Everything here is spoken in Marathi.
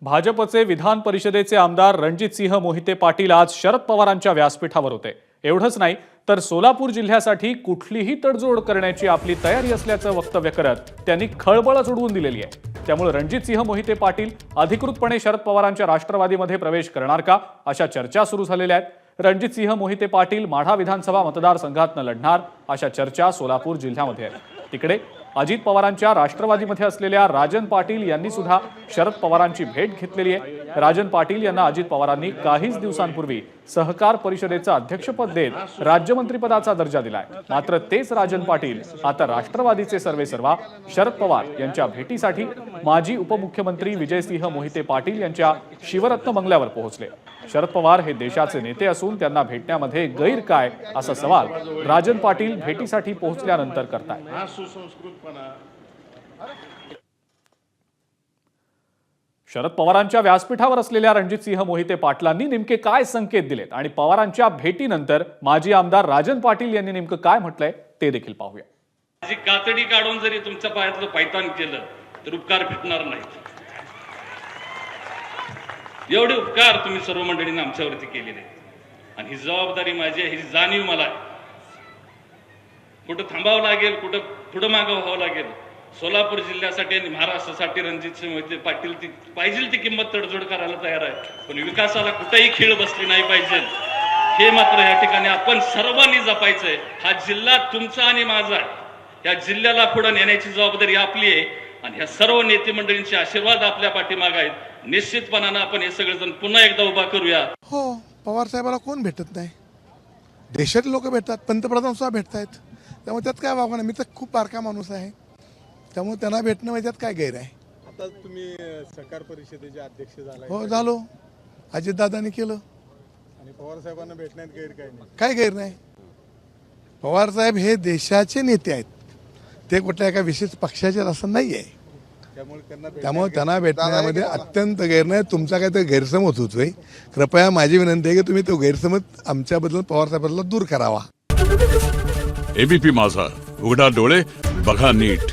भाजपचे विधान परिषदेचे आमदार रणजितसिंह मोहिते पाटील आज शरद पवारांच्या व्यासपीठावर होते। एवढंच नाही तर सोलापूर जिल्ह्यासाठी कुठलीही तडजोड करण्याची आपली तयारी असल्याचं वक्तव्य करत त्यांनी खळबळच उडवून दिलेली आहे। त्यामुळे रणजितसिंह मोहिते पाटील अधिकृतपणे शरद पवारांच्या राष्ट्रवादीमध्ये प्रवेश करणार का अशा चर्चा सुरू झालेल्या आहेत। रणजितसिंह मोहिते पाटील माढा विधानसभा मतदारसंघातून लढणार अशा चर्चा सोलापूर जिल्ह्यामध्ये आहेत। तिकडे अजित पवारांच्या राष्ट्रवादीमध्ये असलेल्या राजन पाटील यांनी सुद्धा शरद पवारांची भेट घेतलेली आहे। राजन पाटील यांना अजित पवारांनी काहीच दिवसांपूर्वी सहकार परिषदेचं अध्यक्षपद देत राज्यमंत्रीपदाचा दर्जा दिलाय। मात्र तेच राजन पाटील आता राष्ट्रवादीचे सर्वेसर्वा शरद पवार यांच्या भेटीसाठी माजी उपमुख्यमंत्री विजयसिंह मोहिते पाटील यांच्या शिवरत्न बंगल्यावर पोहोचले। शरद पवार हे देशाचे नेते असून त्यांना भेटण्यामध्ये गैर काय असा सवाल राजन पाटील भेटीसाठी पोहोचल्यानंतर करतायत। शरद पवारांच्या व्यासपीठावर असलेल्या रणजितसिंह मोहिते पाटलांनी नेमके काय संकेत दिलेत आणि पवारांच्या भेटीनंतर माजी आमदार राजन पाटील यांनी नेमकं काय म्हटलंय ते देखील पाहूया। माझी कातडी काढून जरी तुमच्या पायातलं पायतान केलं तर उपकार भेटणार नाहीत। एवढे उपकार तुम्ही सर्व मंडळींनी आमच्यावरती केलेले आहेत आणि ही जबाबदारी माझी आहे, ही जाणीव मला आहे। कुठं थांबावं लागेल, कुठं पुढं मागं व्हावं लागेल, सोलापूर जिल्ह्यासाठी आणि महाराष्ट्रासाठी रणजितसिंह मोहिते पाटील ती पाहिजे ती किंमत तडजोड करायला तयार आहे, पण विकासाला कुठेही खीळ बसली नाही पाहिजे हे मात्र या ठिकाणी आपण सर्वांनी जपायचंय। हा जिल्हा तुमचा आणि माझा आहे, या जिल्ह्याला पुढे नेण्याची जबाबदारी आपली आहे आणि ह्या सर्व नेते मंडळींचे आशीर्वाद आपल्या पाठीमागे आहेत। निश्चितपणाने आपण हे सगळेजण पुन्हा एकदा उभा करूया। हो, पवार साहेबाला कोण भेटत नाही, देशातले लोक भेटतात, पंतप्रधान सुद्धा भेटतायत, त्यामुळे त्यात काय वागणं, मी तर खूप बारका माणूस आहे, त्यामुळे त्यांना भेटणं म्हणजे त्यात काय गैर आहे। आता तुम्ही सहकार परिषदेचे अध्यक्ष झालाय। हो झालो, अजितदादांनी केलं आणि पवार साहेबांना भेटण्यात गैर काय नाही, काय गैर नाही। पवार साहेब हे देशाचे नेते आहेत, ते कुठल्या एका विशेष पक्षाचे असं नाही आहे, त्यामुळे त्यांना भेटण्यामध्ये अत्यंत गैर नाही। तुमचा काय तर गैरसमज होतोय, कृपया माझी विनंती आहे की तुम्ही तो गैरसमज आमच्याबद्दल पवार साहेबांना दूर करावा। एबीपी माझा, उघडा डोळे बघा नीट।